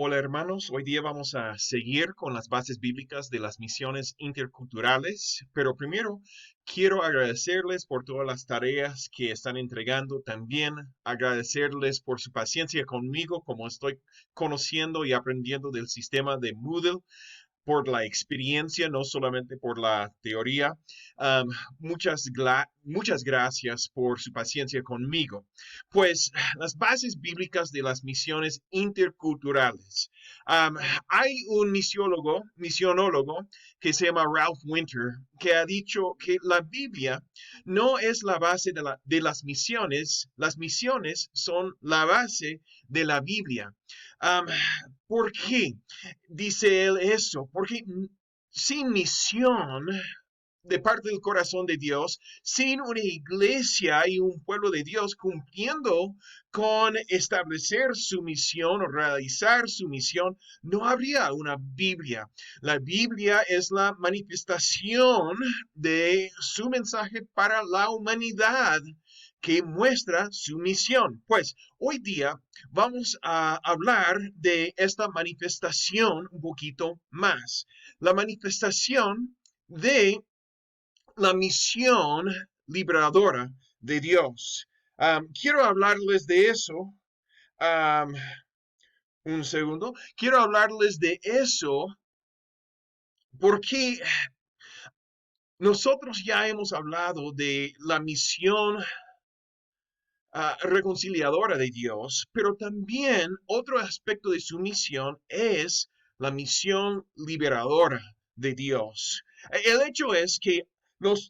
Hola hermanos, hoy día vamos a seguir con las bases bíblicas de las misiones interculturales, pero primero quiero agradecerles por todas las tareas que están entregando, también agradecerles por su paciencia conmigo como estoy conociendo y aprendiendo del sistema de Moodle por la experiencia, no solamente por la teoría. Um, muchas gracias por su paciencia conmigo. Pues las bases bíblicas de las misiones interculturales. Um, Hay un misionólogo que se llama Ralph Winter, que ha dicho que la Biblia no es la base de las misiones son la base de la Biblia. Um, ¿Por qué dice él eso? Porque sin misión de parte del corazón de Dios, sin una iglesia y un pueblo de Dios cumpliendo con establecer su misión o realizar su misión, no habría una Biblia. La Biblia es la manifestación de su mensaje para la humanidad que muestra su misión. Pues hoy día vamos a hablar de esta manifestación un poquito más. La manifestación de la misión liberadora de Dios. Quiero hablarles de eso. Um, un segundo. Quiero hablarles de eso porque nosotros ya hemos hablado de la misión reconciliadora de Dios, pero también otro aspecto de su misión es la misión liberadora de Dios. El hecho es que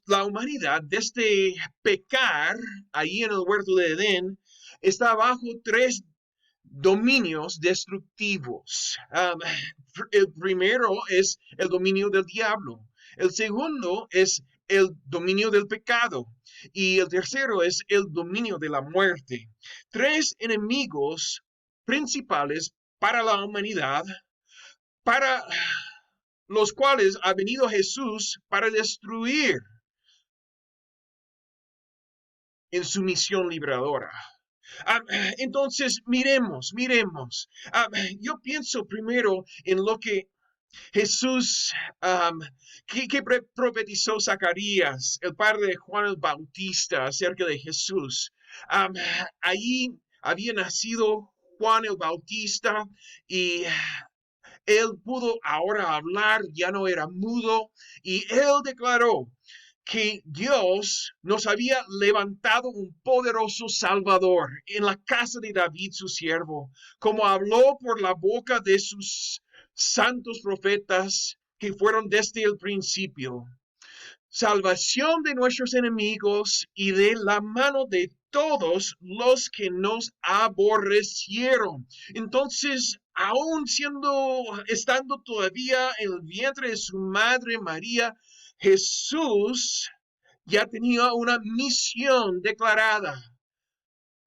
la humanidad, desde pecar ahí en el huerto de Edén, está bajo tres dominios destructivos. El primero es el dominio del diablo. El segundo es el dominio del pecado. Y el tercero es el dominio de la muerte. Tres enemigos principales para la humanidad, para los cuales ha venido Jesús para destruir en su misión liberadora. Ah, entonces, miremos. Yo pienso primero en lo que Jesús, que profetizó Zacarías, el padre de Juan el Bautista, acerca de Jesús. Um, Ahí había nacido Juan el Bautista y él pudo ahora hablar, ya no era mudo, y él declaró que Dios nos había levantado un poderoso Salvador en la casa de David, su siervo, como habló por la boca de sus santos profetas que fueron desde el principio. Salvación de nuestros enemigos y de la mano de todos los que nos aborrecieron. Entonces, estando todavía en el vientre de su madre María, Jesús ya tenía una misión declarada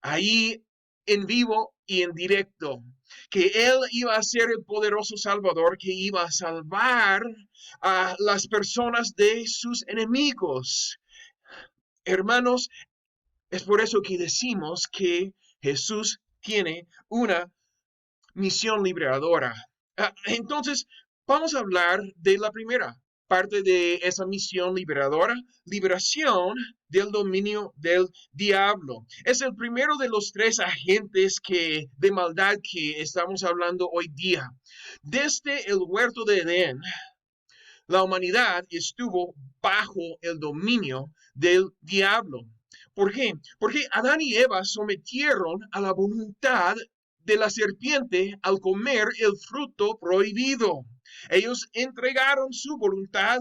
ahí en vivo y en directo, que él iba a ser el poderoso Salvador que iba a salvar a las personas de sus enemigos. Hermanos, es por eso que decimos que Jesús tiene una misión liberadora. Entonces, vamos a hablar de la primera parte de esa misión liberadora, liberación del dominio del diablo. Es el primero de los tres agentes de maldad que estamos hablando hoy día. Desde el huerto de Edén, la humanidad estuvo bajo el dominio del diablo. ¿Por qué? Porque Adán y Eva sometieron a la voluntad de la serpiente al comer el fruto prohibido. Ellos entregaron su voluntad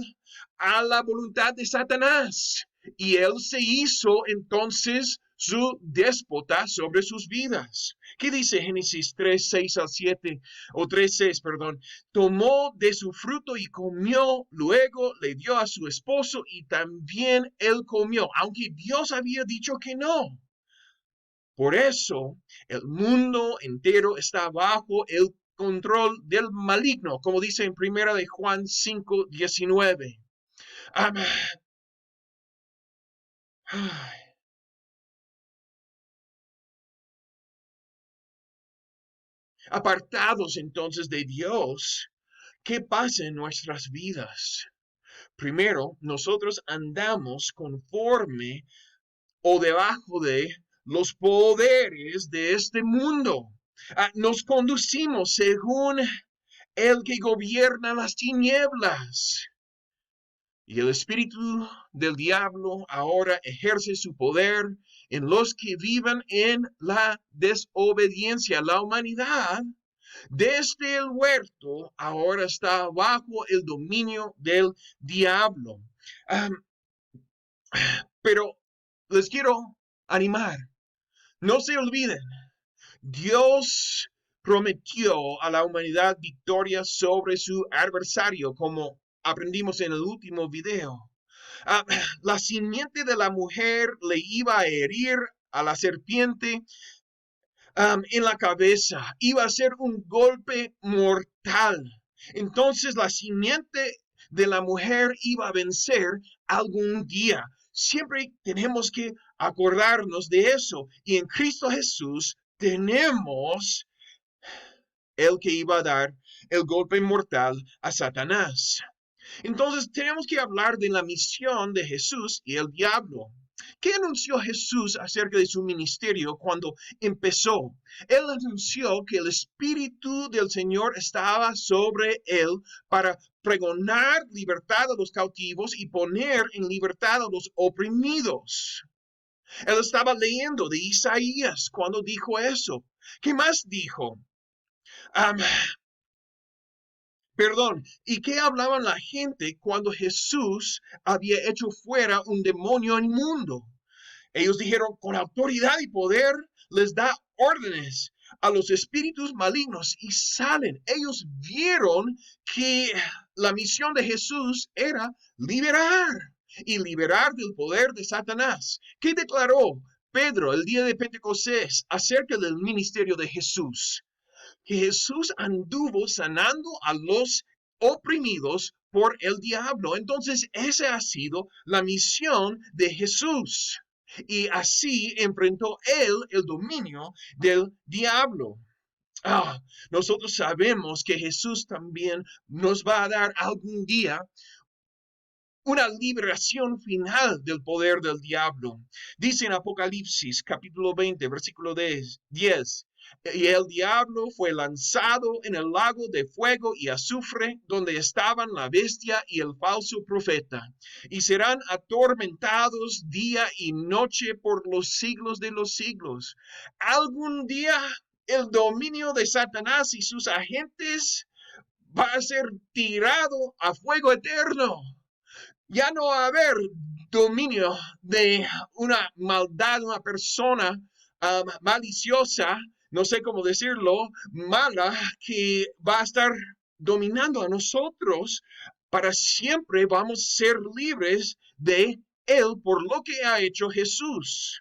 a la voluntad de Satanás y él se hizo entonces su déspota sobre sus vidas. ¿Qué dice Génesis 3:6 al 7 o 3:6, perdón? Tomó de su fruto y comió, luego le dio a su esposo y también él comió, aunque Dios había dicho que no. Por eso el mundo entero está bajo el control del maligno, como dice en primera de Juan 5:19. apartados entonces de Dios, ¿qué pasa en nuestras vidas? Primero, nosotros andamos conforme o debajo de los poderes de este mundo. Nos conducimos según el que gobierna las tinieblas. Y el espíritu del diablo ahora ejerce su poder en los que viven en la desobediencia. La humanidad, desde el huerto, ahora está bajo el dominio del diablo. Pero les quiero animar, no se olviden, Dios prometió a la humanidad victoria sobre su adversario, como aprendimos en el último video. La simiente de la mujer le iba a herir a la serpiente en la cabeza, iba a ser un golpe mortal. Entonces la simiente de la mujer iba a vencer algún día. Siempre tenemos que acordarnos de eso. Y en Cristo Jesús tenemos el que iba a dar el golpe mortal a Satanás. Entonces tenemos que hablar de la misión de Jesús y el diablo. ¿Qué anunció Jesús acerca de su ministerio cuando empezó? Él anunció que el Espíritu del Señor estaba sobre él para pregonar libertad a los cautivos y poner en libertad a los oprimidos. Él estaba leyendo de Isaías cuando dijo eso. ¿Qué más dijo? ¿Y qué hablaban la gente cuando Jesús había hecho fuera un demonio inmundo? Ellos dijeron, con autoridad y poder les da órdenes a los espíritus malignos y salen. Ellos vieron que la misión de Jesús era liberar y liberar del poder de Satanás. ¿Qué declaró Pedro el día de Pentecostés acerca del ministerio de Jesús? Que Jesús anduvo sanando a los oprimidos por el diablo. Entonces, esa ha sido la misión de Jesús. Y así enfrentó él el dominio del diablo. Nosotros sabemos que Jesús también nos va a dar algún día una liberación final del poder del diablo. Dice en Apocalipsis capítulo 20, versículo 10, y el diablo fue lanzado en el lago de fuego y azufre, donde estaban la bestia y el falso profeta, y serán atormentados día y noche por los siglos de los siglos. Algún día el dominio de Satanás y sus agentes va a ser tirado a fuego eterno. Ya no va a haber dominio de una maldad, una persona maliciosa, no sé cómo decirlo, mala, que va a estar dominando a nosotros. Para siempre vamos a ser libres de él por lo que ha hecho Jesús.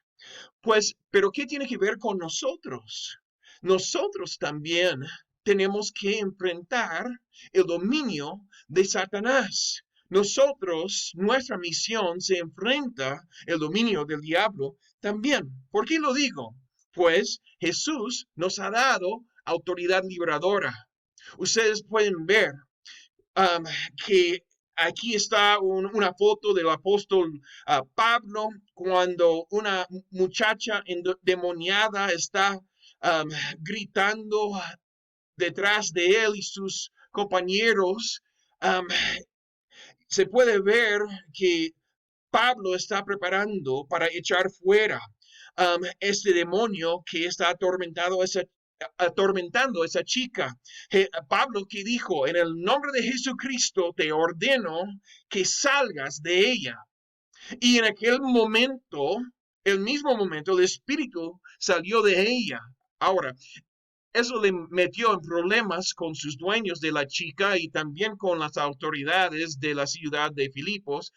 Pues, pero ¿qué tiene que ver con nosotros? Nosotros también tenemos que enfrentar el dominio de Satanás. Nosotros, nuestra misión se enfrenta el dominio del diablo también. ¿Por qué lo digo? Pues Jesús nos ha dado autoridad liberadora. Ustedes pueden ver que aquí está una foto del apóstol Pablo cuando una muchacha endemoniada está gritando detrás de él y sus compañeros. Se puede ver que Pablo está preparando para echar fuera este demonio que está atormentando a esa chica. Pablo que dijo, en el nombre de Jesucristo te ordeno que salgas de ella. Y en aquel momento, el mismo momento, el espíritu salió de ella. Ahora, eso le metió en problemas con sus dueños de la chica y también con las autoridades de la ciudad de Filipos.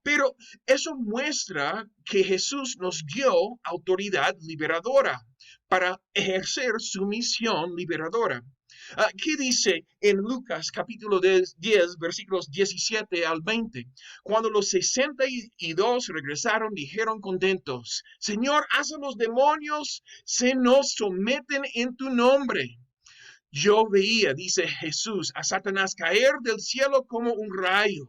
Pero eso muestra que Jesús nos dio autoridad liberadora para ejercer su misión liberadora. ¿Qué dice en Lucas capítulo 10, versículos 17 al 20? Cuando los 62 regresaron, dijeron contentos, Señor, haz a los demonios se nos someten en tu nombre. Yo veía, dice Jesús, a Satanás caer del cielo como un rayo.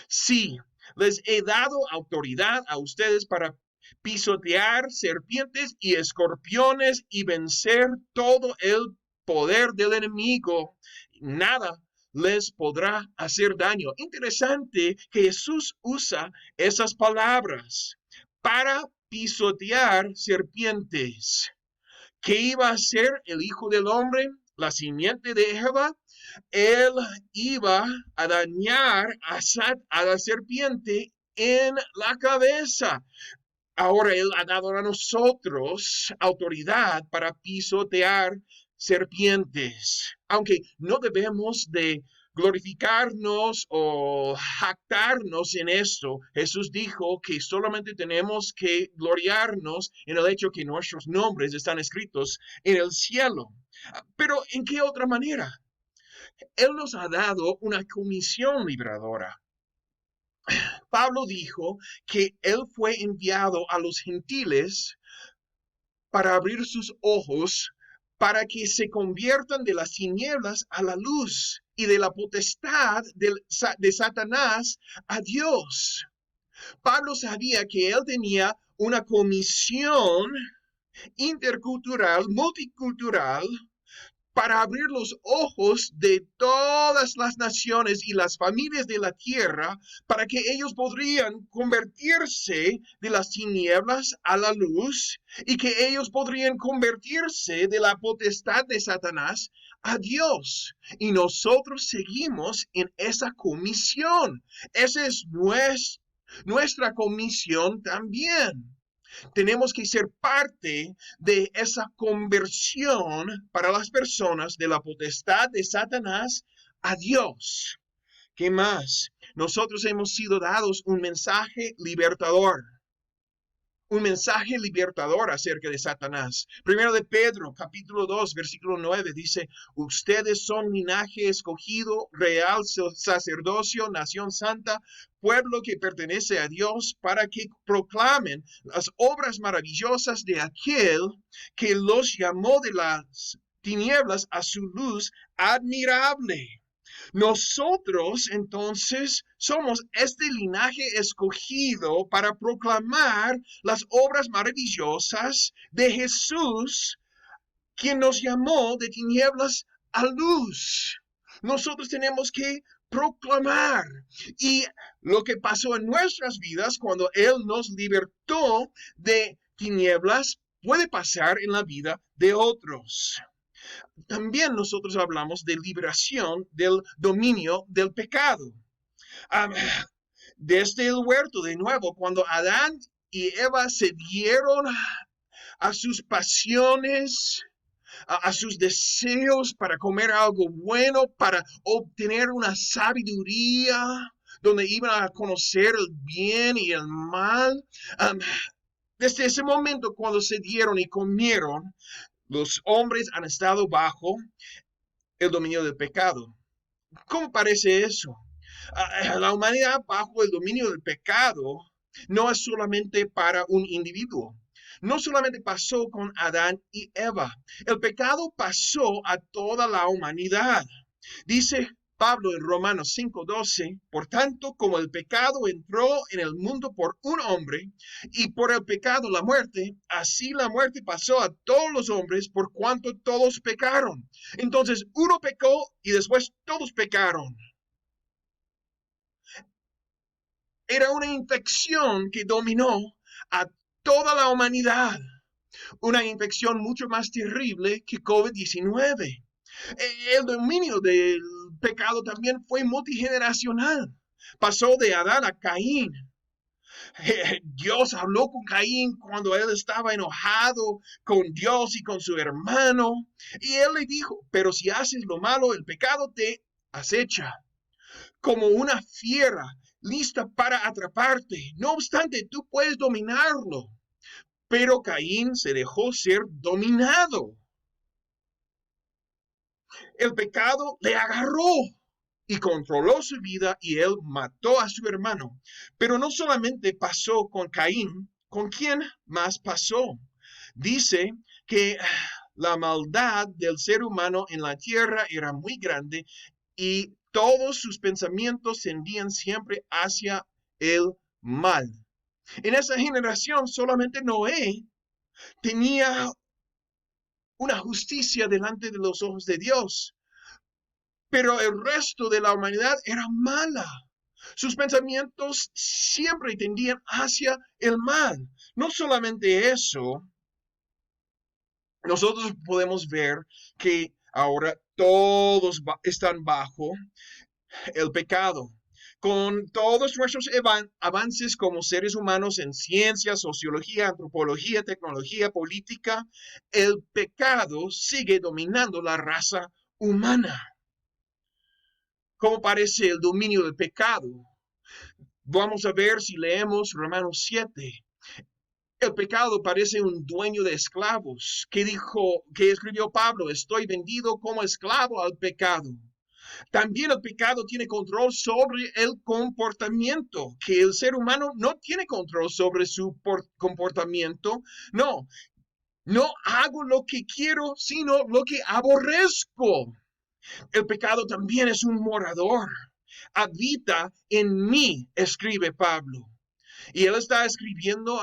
Sí, les he dado autoridad a ustedes para pisotear serpientes y escorpiones y vencer todo el poder del enemigo. Nada les podrá hacer daño. Interesante que Jesús usa esas palabras para pisotear serpientes. ¿Qué iba a hacer el Hijo del Hombre, la simiente de Eva? Él iba a dañar a la serpiente en la cabeza. Ahora Él ha dado a nosotros autoridad para pisotear serpientes. Aunque no debemos de glorificarnos o jactarnos en esto, Jesús dijo que solamente tenemos que gloriarnos en el hecho que nuestros nombres están escritos en el cielo. Pero ¿en qué otra manera? Él nos ha dado una comisión liberadora. Pablo dijo que él fue enviado a los gentiles para abrir sus ojos, para que se conviertan de las tinieblas a la luz y de la potestad de Satanás a Dios. Pablo sabía que él tenía una comisión intercultural, multicultural, para abrir los ojos de todas las naciones y las familias de la tierra, para que ellos podrían convertirse de las tinieblas a la luz y que ellos podrían convertirse de la potestad de Satanás a Dios. Y nosotros seguimos en esa comisión. Esa es nuestra comisión también. Tenemos que ser parte de esa conversión para las personas de la potestad de Satanás a Dios. ¿Qué más? Nosotros hemos sido dados un mensaje libertador. Un mensaje libertador acerca de Satanás. Primero de Pedro, capítulo 2, versículo 9, dice, ustedes son linaje escogido, real sacerdocio, nación santa, pueblo que pertenece a Dios, para que proclamen las obras maravillosas de aquel que los llamó de las tinieblas a su luz admirable. Nosotros entonces somos este linaje escogido para proclamar las obras maravillosas de Jesús, quien nos llamó de tinieblas a luz. Nosotros tenemos que proclamar. Y lo que pasó en nuestras vidas cuando Él nos libertó de tinieblas puede pasar en la vida de otros. También nosotros hablamos de liberación del dominio del pecado. Desde el huerto, de nuevo, cuando Adán y Eva se dieron a sus pasiones, a sus deseos para comer algo bueno, para obtener una sabiduría, donde iban a conocer el bien y el mal. Desde ese momento, cuando se dieron y comieron, los hombres han estado bajo el dominio del pecado. ¿Cómo parece eso? La humanidad bajo el dominio del pecado no es solamente para un individuo. No solamente pasó con Adán y Eva. El pecado pasó a toda la humanidad. Dice Pablo en Romanos 5:12, por tanto, como el pecado entró en el mundo por un hombre, y por el pecado la muerte, así la muerte pasó a todos los hombres por cuanto todos pecaron. Entonces, uno pecó y después todos pecaron. Era una infección que dominó a toda la humanidad. Una infección mucho más terrible que COVID-19. El dominio del pecado también fue multigeneracional. Pasó de Adán a Caín. Dios habló con Caín cuando él estaba enojado con Dios y con su hermano. Y él le dijo, pero si haces lo malo, el pecado te acecha como una fiera lista para atraparte. No obstante, tú puedes dominarlo. Pero Caín se dejó ser dominado. El pecado le agarró y controló su vida y él mató a su hermano. Pero no solamente pasó con Caín, ¿con quién más pasó? Dice que la maldad del ser humano en la tierra era muy grande y todos sus pensamientos tendían siempre hacia el mal. En esa generación solamente Noé tenía una justicia delante de los ojos de Dios, pero el resto de la humanidad era mala. Sus pensamientos siempre tendían hacia el mal. No solamente eso, nosotros podemos ver que ahora todos están bajo el pecado. Con todos nuestros avances como seres humanos en ciencia, sociología, antropología, tecnología, política, el pecado sigue dominando la raza humana. ¿Cómo parece el dominio del pecado? Vamos a ver si leemos Romanos 7. El pecado parece un dueño de esclavos. Que escribió Pablo? Estoy vendido como esclavo al pecado. También el pecado tiene control sobre el comportamiento, que el ser humano no tiene control sobre su comportamiento. No hago lo que quiero, sino lo que aborrezco. El pecado también es un morador. Habita en mí, escribe Pablo. Y él está escribiendo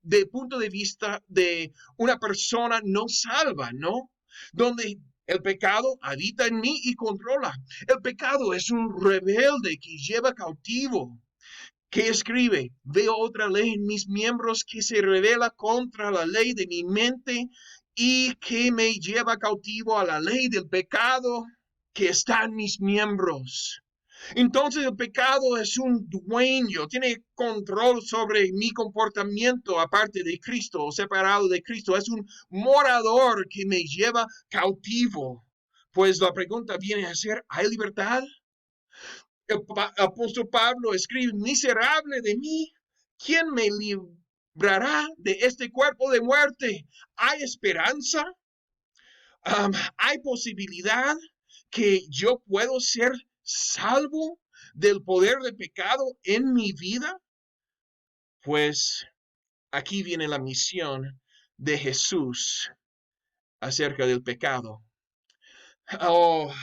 de punto de vista de una persona no salva, ¿no? Donde el pecado habita en mí y controla. El pecado es un rebelde que lleva cautivo. ¿Qué escribe? Veo otra ley en mis miembros que se revela contra la ley de mi mente y que me lleva cautivo a la ley del pecado que está en mis miembros. Entonces el pecado es un dueño, tiene control sobre mi comportamiento aparte de Cristo o separado de Cristo. Es un morador que me lleva cautivo. Pues la pregunta viene a ser, ¿hay libertad? El apóstol Pablo escribe, miserable de mí, ¿quién me librará de este cuerpo de muerte? ¿Hay esperanza? ¿Hay posibilidad que yo puedo ser salvo del poder del pecado en mi vida? Pues aquí viene la misión de Jesús acerca del pecado. Oh,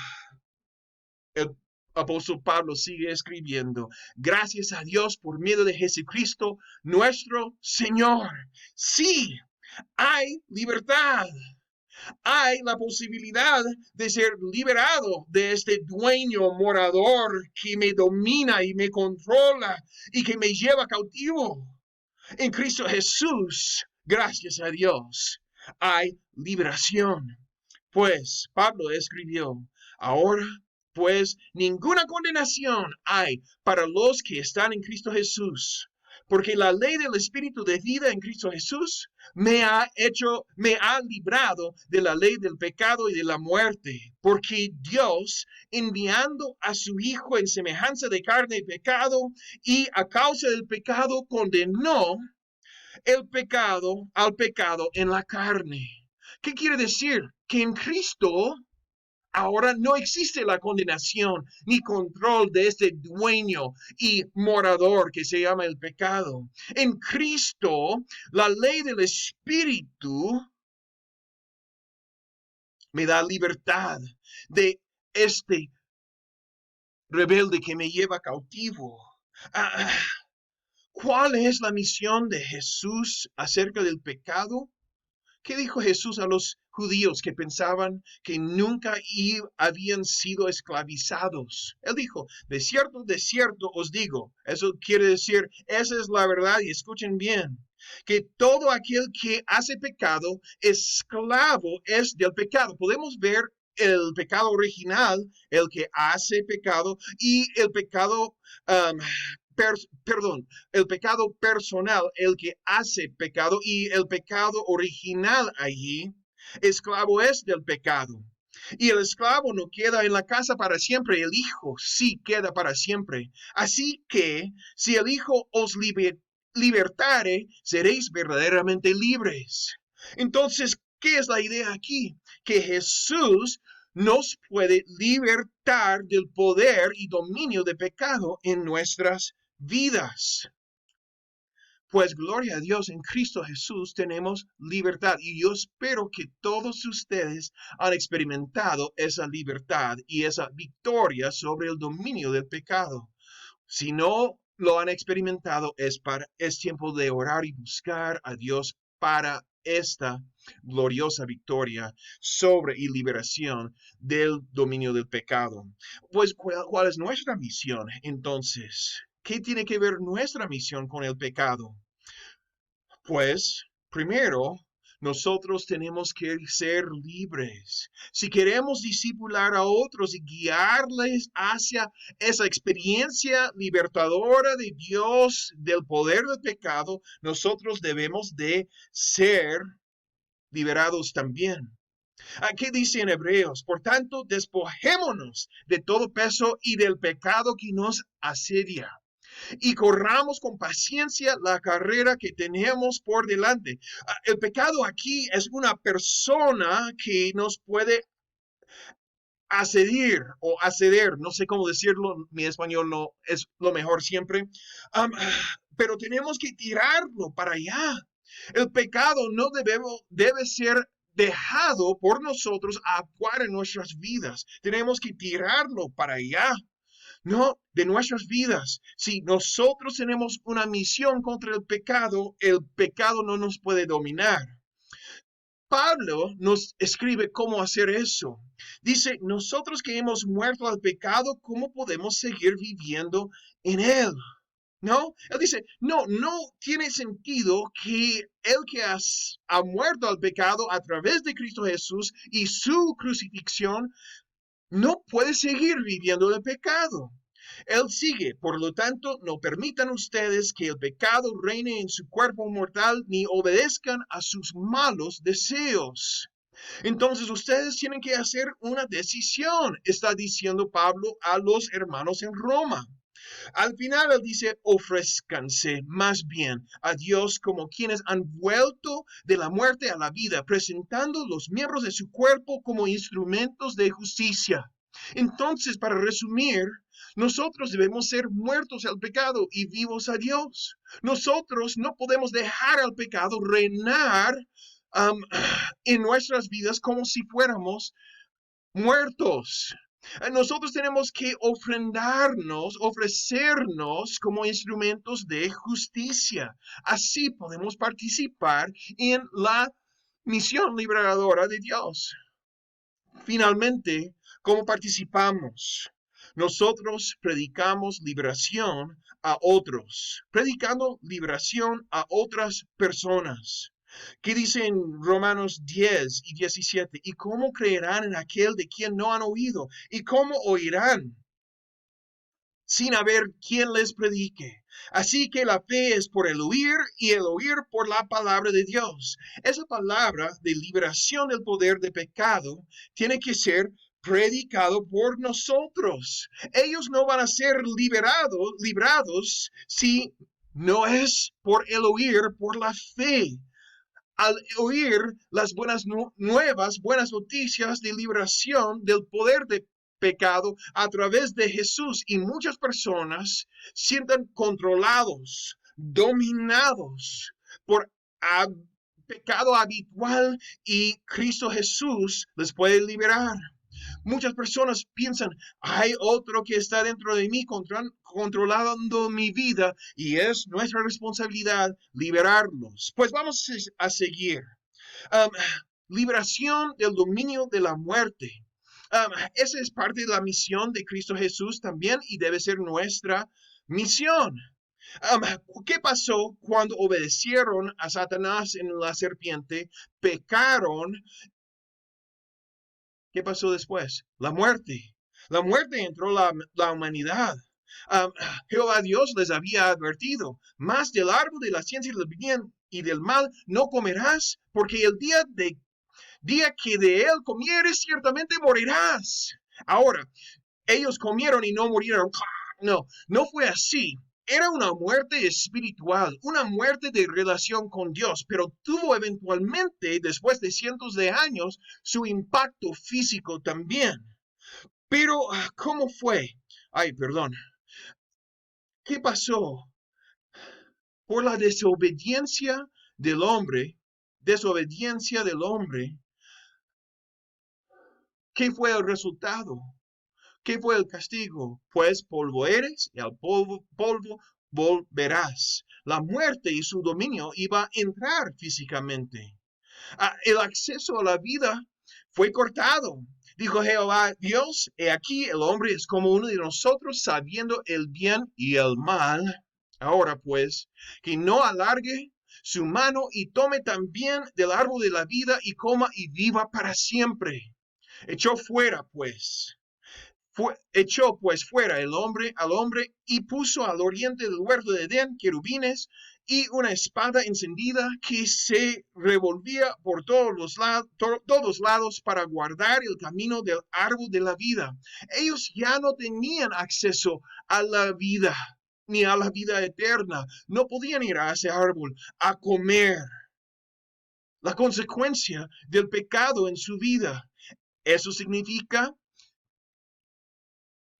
el apóstol Pablo sigue escribiendo, gracias a Dios por medio de Jesucristo, nuestro Señor. Sí, hay libertad. Hay la posibilidad de ser liberado de este dueño morador que me domina y me controla y que me lleva cautivo. En Cristo Jesús, gracias a Dios, hay liberación. Pues Pablo escribió, ahora pues ninguna condenación hay para los que están en Cristo Jesús, porque la ley del Espíritu de vida en Cristo Jesús me ha librado de la ley del pecado y de la muerte, porque Dios, enviando a su Hijo en semejanza de carne y pecado, y a causa del pecado condenó al pecado en la carne. ¿Qué quiere decir? Que en Cristo ahora no existe la condenación ni control de este dueño y morador que se llama el pecado. En Cristo, la ley del Espíritu me da libertad de este rebelde que me lleva cautivo. ¿Cuál es la misión de Jesús acerca del pecado? ¿Qué dijo Jesús a los judíos que pensaban que nunca habían sido esclavizados? Él dijo, de cierto os digo. Eso quiere decir, esa es la verdad y escuchen bien, que todo aquel que hace pecado, esclavo es del pecado. Podemos ver el pecado original, el que hace pecado, y el pecado el pecado personal, el que hace pecado, y el pecado original allí, esclavo es del pecado. Y el esclavo no queda en la casa para siempre, el hijo sí queda para siempre. Así que si el hijo os libertare, seréis verdaderamente libres. Entonces, ¿qué es la idea aquí? Que Jesús nos puede libertar del poder y dominio de pecado en nuestras vidas. Pues gloria a Dios, en Cristo Jesús tenemos libertad y yo espero que todos ustedes han experimentado esa libertad y esa victoria sobre el dominio del pecado. Si no lo han experimentado, es tiempo de orar y buscar a Dios para esta gloriosa victoria sobre y liberación del dominio del pecado. Pues, ¿cuál es nuestra misión entonces? ¿Qué tiene que ver nuestra misión con el pecado? Pues, primero, nosotros tenemos que ser libres. Si queremos discipular a otros y guiarles hacia esa experiencia libertadora de Dios, del poder del pecado, nosotros debemos de ser liberados también. ¿Qué dice en Hebreos? Por tanto, despojémonos de todo peso y del pecado que nos asedia y corramos con paciencia la carrera que tenemos por delante. El pecado aquí es una persona que nos puede asedir o acceder, no sé cómo decirlo, mi español no es lo mejor siempre, pero tenemos que tirarlo para allá. El pecado no debe ser dejado por nosotros actuar en nuestras vidas. Tenemos que tirarlo para allá. No, de nuestras vidas. Si nosotros tenemos una misión contra el pecado no nos puede dominar. Pablo nos escribe cómo hacer eso. Dice, nosotros que hemos muerto al pecado, ¿cómo podemos seguir viviendo en él? ¿No? Él dice, no tiene sentido que el que ha muerto al pecado a través de Cristo Jesús y su crucifixión, no puede seguir viviendo el pecado. Él sigue, por lo tanto, no permitan ustedes que el pecado reine en su cuerpo mortal ni obedezcan a sus malos deseos. Entonces ustedes tienen que hacer una decisión, está diciendo Pablo a los hermanos en Roma. Al final él dice, ofrézcanse más bien a Dios como quienes han vuelto de la muerte a la vida, presentando los miembros de su cuerpo como instrumentos de justicia. Entonces, para resumir, nosotros debemos ser muertos al pecado y vivos a Dios. Nosotros no podemos dejar al pecado reinar en nuestras vidas como si fuéramos muertos. Nosotros tenemos que ofrecernos como instrumentos de justicia. Así podemos participar en la misión liberadora de Dios. Finalmente, ¿cómo participamos? Nosotros predicamos liberación a otros, predicando liberación a otras personas. ¿Qué dice en Romanos 10 y 17? ¿Y cómo creerán en aquel de quien no han oído? ¿Y cómo oirán sin haber quien les predique? Así que la fe es por el oír y el oír por la palabra de Dios. Esa palabra de liberación del poder de pecado tiene que ser predicado por nosotros. Ellos no van a ser librados si no es por el oír, por la fe. Al oír las buenas nuevas, buenas noticias de liberación del poder de pecado a través de Jesús, y muchas personas sientan controlados, dominados por pecado habitual, y Cristo Jesús les puede liberar. Muchas personas piensan, hay otro que está dentro de mí controlando mi vida y es nuestra responsabilidad liberarlos. Pues vamos a seguir. Um, Liberación del dominio de la muerte. Esa es parte de la misión de Cristo Jesús también y debe ser nuestra misión. ¿Qué pasó cuando obedecieron a Satanás en la serpiente? Pecaron. ¿Qué pasó después? La muerte. La muerte entró a la humanidad. Jehová Dios les había advertido, más del árbol de la ciencia del bien y del mal no comerás, porque el día que de él comieres, ciertamente morirás. Ahora, ellos comieron y no murieron. No fue así. Era una muerte espiritual, una muerte de relación con Dios, pero tuvo eventualmente, después de cientos de años, su impacto físico también. Pero, ¿cómo fue? Ay, perdón. ¿Qué pasó? por la desobediencia del hombre, ¿qué fue el resultado? ¿Qué fue el castigo? Pues polvo eres y al polvo volverás. La muerte y su dominio iba a entrar físicamente. El acceso a la vida fue cortado. Dijo Jehová Dios, he aquí el hombre es como uno de nosotros, sabiendo el bien y el mal. Ahora pues, que no alargue su mano y tome también del árbol de la vida y coma y viva para siempre. Echó pues fuera el hombre al hombre y puso al oriente del huerto de Edén querubines y una espada encendida que se revolvía por todos lados para guardar el camino del árbol de la vida. Ellos ya no tenían acceso a la vida ni a la vida eterna. No podían ir a ese árbol a comer. La consecuencia del pecado en su vida. Eso significa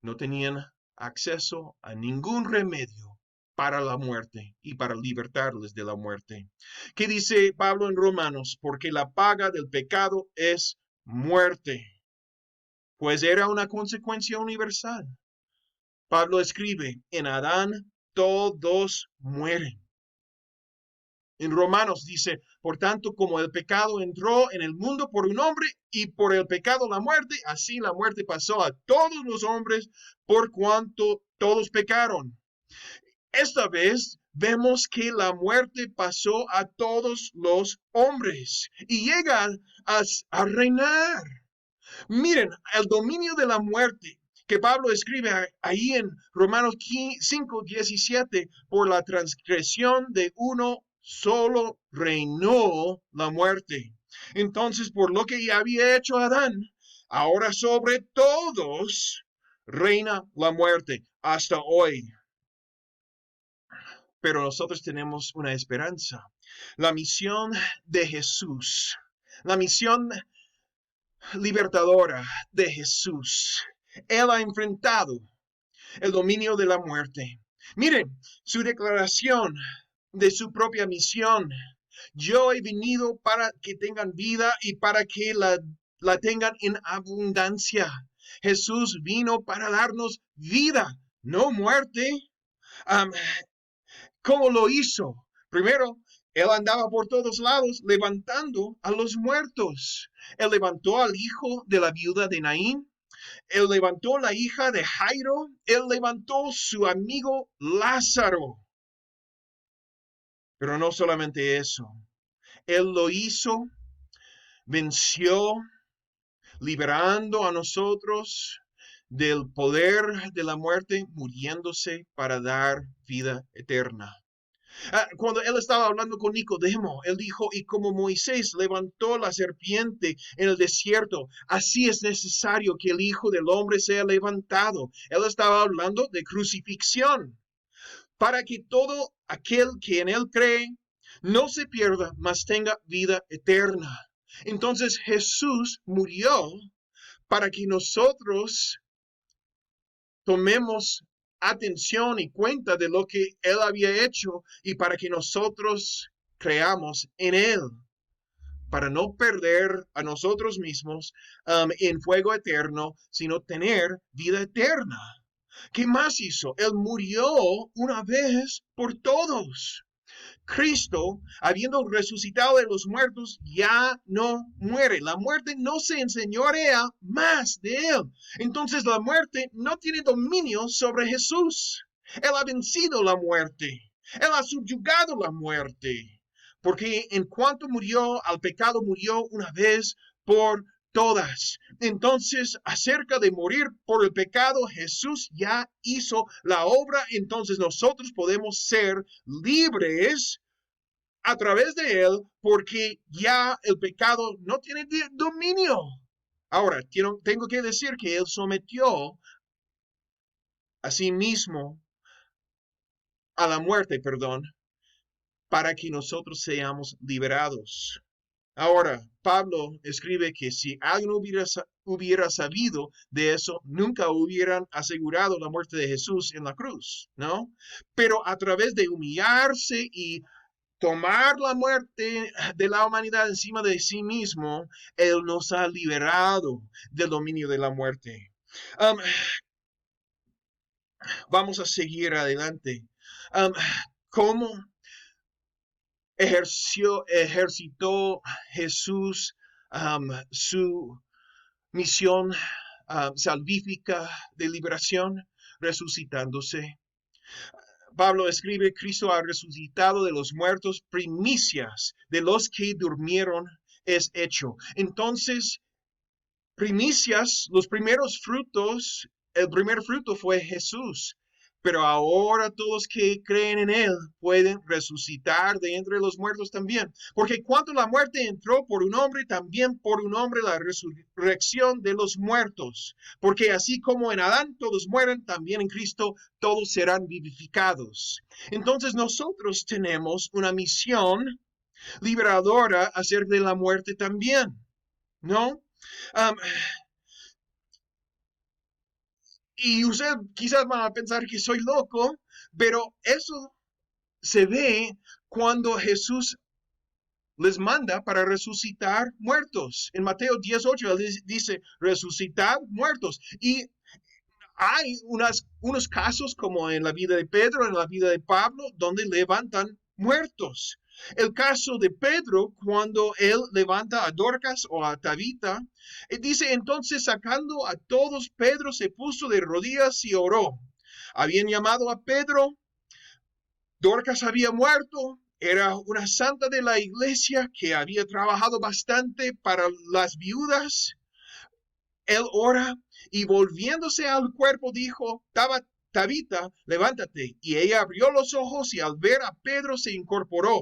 no tenían acceso a ningún remedio para la muerte y para libertarles de la muerte. ¿Qué dice Pablo en Romanos? Porque la paga del pecado es muerte. Pues era una consecuencia universal. Pablo escribe, en Adán todos mueren. En Romanos dice, por tanto, como el pecado entró en el mundo por un hombre y por el pecado la muerte, así la muerte pasó a todos los hombres por cuanto todos pecaron. Esta vez vemos que la muerte pasó a todos los hombres y llega a reinar. Miren, el dominio de la muerte que Pablo escribe ahí en Romanos 5:17, por la transgresión de uno solo reinó la muerte. Entonces, por lo que ya había hecho Adán, ahora sobre todos reina la muerte hasta hoy. Pero nosotros tenemos una esperanza. La misión de Jesús, la misión libertadora de Jesús. Él ha enfrentado el dominio de la muerte. Miren su declaración de su propia misión. Yo he venido para que tengan vida y para que la tengan en abundancia. Jesús vino para darnos vida, no muerte. ¿Cómo lo hizo? Primero, él andaba por todos lados levantando a los muertos. Él levantó al hijo de la viuda de Naín. Él levantó la hija de Jairo. Él levantó su amigo Lázaro. Pero no solamente eso. Él lo hizo, venció, liberando a nosotros del poder de la muerte, muriéndose para dar vida eterna. Cuando él estaba hablando con Nicodemo, él dijo, y como Moisés levantó la serpiente en el desierto, así es necesario que el Hijo del Hombre sea levantado. Él estaba hablando de crucifixión, para que todo aquel que en él cree no se pierda, mas tenga vida eterna. Entonces Jesús murió para que nosotros tomemos atención y cuenta de lo que Él había hecho y para que nosotros creamos en Él, para no perder a nosotros mismos en fuego eterno, sino tener vida eterna. ¿Qué más hizo? Él murió una vez por todos. Cristo, habiendo resucitado de los muertos, ya no muere. La muerte no se enseñorea más de él. Entonces la muerte no tiene dominio sobre Jesús. Él ha vencido la muerte. Él ha subyugado la muerte. Porque en cuanto murió al pecado, murió una vez por todas. Entonces, acerca de morir por el pecado, Jesús ya hizo la obra. Entonces nosotros podemos ser libres a través de él, porque ya el pecado no tiene dominio. Ahora, tengo que decir que él sometió a sí mismo a la muerte, para que nosotros seamos liberados. Ahora, Pablo escribe que si alguien hubiera sabido de eso, nunca hubieran asegurado la muerte de Jesús en la cruz, ¿no? Pero a través de humillarse y tomar la muerte de la humanidad encima de sí mismo, Él nos ha liberado del dominio de la muerte. Um, Vamos a seguir adelante. Um, ¿Cómo ejercitó Jesús su misión salvífica de liberación? Resucitándose. Pablo escribe, Cristo ha resucitado de los muertos, primicias de los que durmieron es hecho. Entonces, primicias, los primeros frutos, el primer fruto fue Jesús. Pero ahora todos que creen en Él pueden resucitar de entre los muertos también. Porque cuando la muerte entró por un hombre, también por un hombre la resurrección de los muertos. Porque así como en Adán todos mueren, también en Cristo todos serán vivificados. Entonces nosotros tenemos una misión liberadora acerca de la muerte también, ¿no? Um, y usted quizás van a pensar que soy loco, pero eso se ve cuando Jesús les manda para resucitar muertos. En Mateo 18, él dice, resucitar muertos. Y hay unos casos como en la vida de Pedro, en la vida de Pablo, donde levantan muertos. El caso de Pedro, cuando él levanta a Dorcas o a Tabita, dice entonces sacando a todos, Pedro se puso de rodillas y oró. Habían llamado a Pedro, Dorcas había muerto, era una santa de la iglesia que había trabajado bastante para las viudas. Él ora y volviéndose al cuerpo dijo, Tabita, levántate. Y ella abrió los ojos y al ver a Pedro se incorporó.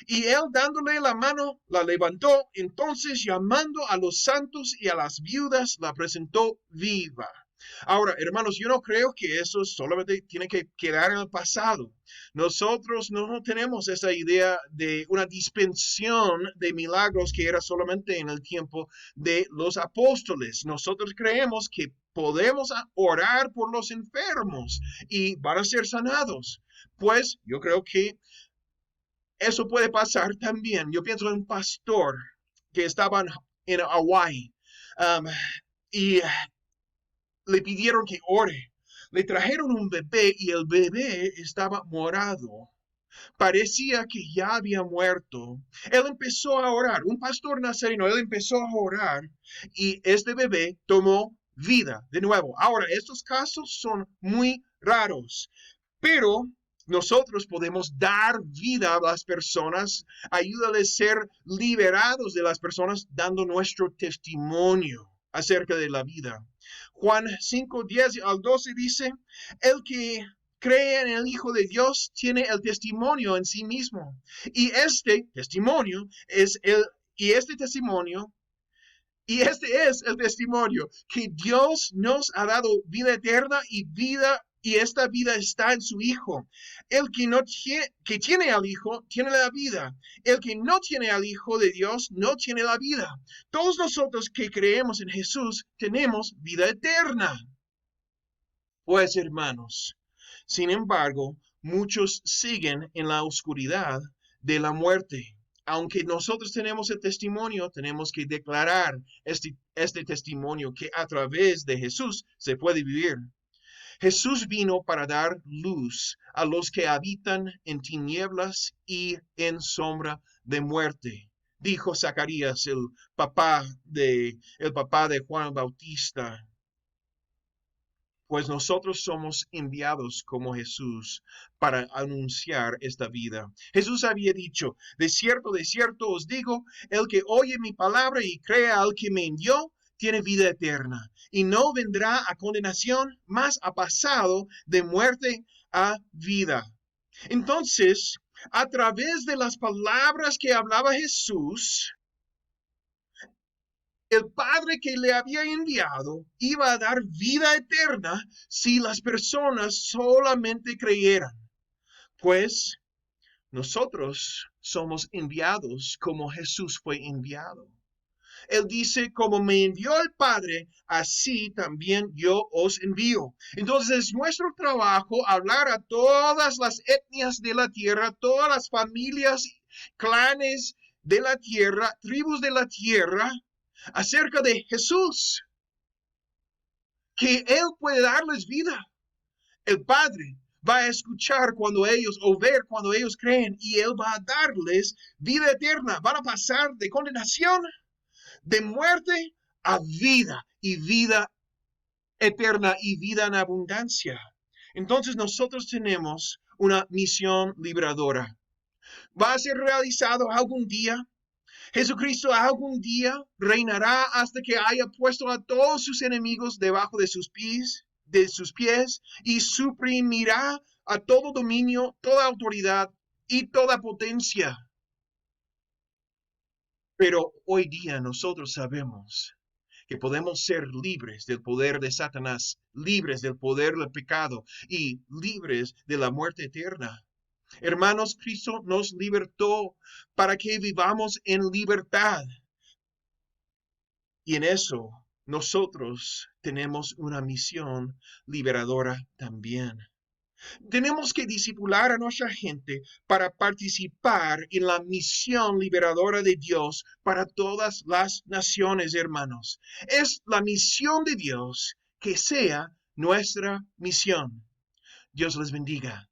Y él dándole la mano, la levantó. Entonces llamando a los santos y a las viudas, la presentó viva. Ahora, hermanos, yo no creo que eso solamente tiene que quedar en el pasado. Nosotros no tenemos esa idea de una dispensación de milagros que era solamente en el tiempo de los apóstoles. Nosotros creemos que podemos orar por los enfermos y van a ser sanados. Pues yo creo que eso puede pasar también. Yo pienso en un pastor que estaba en Hawái y le pidieron que ore. Le trajeron un bebé y el bebé estaba morado. Parecía que ya había muerto. Él empezó a orar, un pastor nazareno, él empezó a orar y este bebé tomó vida de nuevo. Ahora, estos casos son muy raros, pero nosotros podemos dar vida a las personas, ayudarles a ser liberados de las personas dando nuestro testimonio acerca de la vida. Juan 5, 10 al 12 dice, el que cree en el Hijo de Dios tiene el testimonio en sí mismo. Y este testimonio es y este es el testimonio, que Dios nos ha dado vida eterna y esta vida está en su Hijo. El que tiene al Hijo, tiene la vida. El que no tiene al Hijo de Dios, no tiene la vida. Todos nosotros que creemos en Jesús, tenemos vida eterna. Pues, hermanos, sin embargo, muchos siguen en la oscuridad de la muerte. Aunque nosotros tenemos el testimonio, tenemos que declarar este testimonio que a través de Jesús se puede vivir. Jesús vino para dar luz a los que habitan en tinieblas y en sombra de muerte. Dijo Zacarías, el papá de Juan Bautista. Pues nosotros somos enviados como Jesús para anunciar esta vida. Jesús había dicho, de cierto os digo, el que oye mi palabra y crea al que me envió, tiene vida eterna, y no vendrá a condenación, mas ha pasado de muerte a vida. Entonces, a través de las palabras que hablaba Jesús, el Padre que le había enviado iba a dar vida eterna si las personas solamente creyeran. Pues nosotros somos enviados como Jesús fue enviado. Él dice, como me envió el Padre, así también yo os envío. Entonces es nuestro trabajo hablar a todas las etnias de la tierra, todas las familias, clanes de la tierra, tribus de la tierra, acerca de Jesús, que Él puede darles vida. El Padre va a escuchar cuando ellos, o ver cuando ellos creen, y Él va a darles vida eterna. Van a pasar de condenación, de muerte a vida, y vida eterna y vida en abundancia. Entonces nosotros tenemos una misión liberadora. ¿Va a ser realizado algún día? Jesucristo algún día reinará hasta que haya puesto a todos sus enemigos debajo de sus pies, y suprimirá a todo dominio, toda autoridad y toda potencia. Pero hoy día nosotros sabemos que podemos ser libres del poder de Satanás, libres del poder del pecado y libres de la muerte eterna. Hermanos, Cristo nos libertó para que vivamos en libertad. Y en eso nosotros tenemos una misión liberadora también. Tenemos que discipular a nuestra gente para participar en la misión liberadora de Dios para todas las naciones, hermanos. Es la misión de Dios que sea nuestra misión. Dios les bendiga.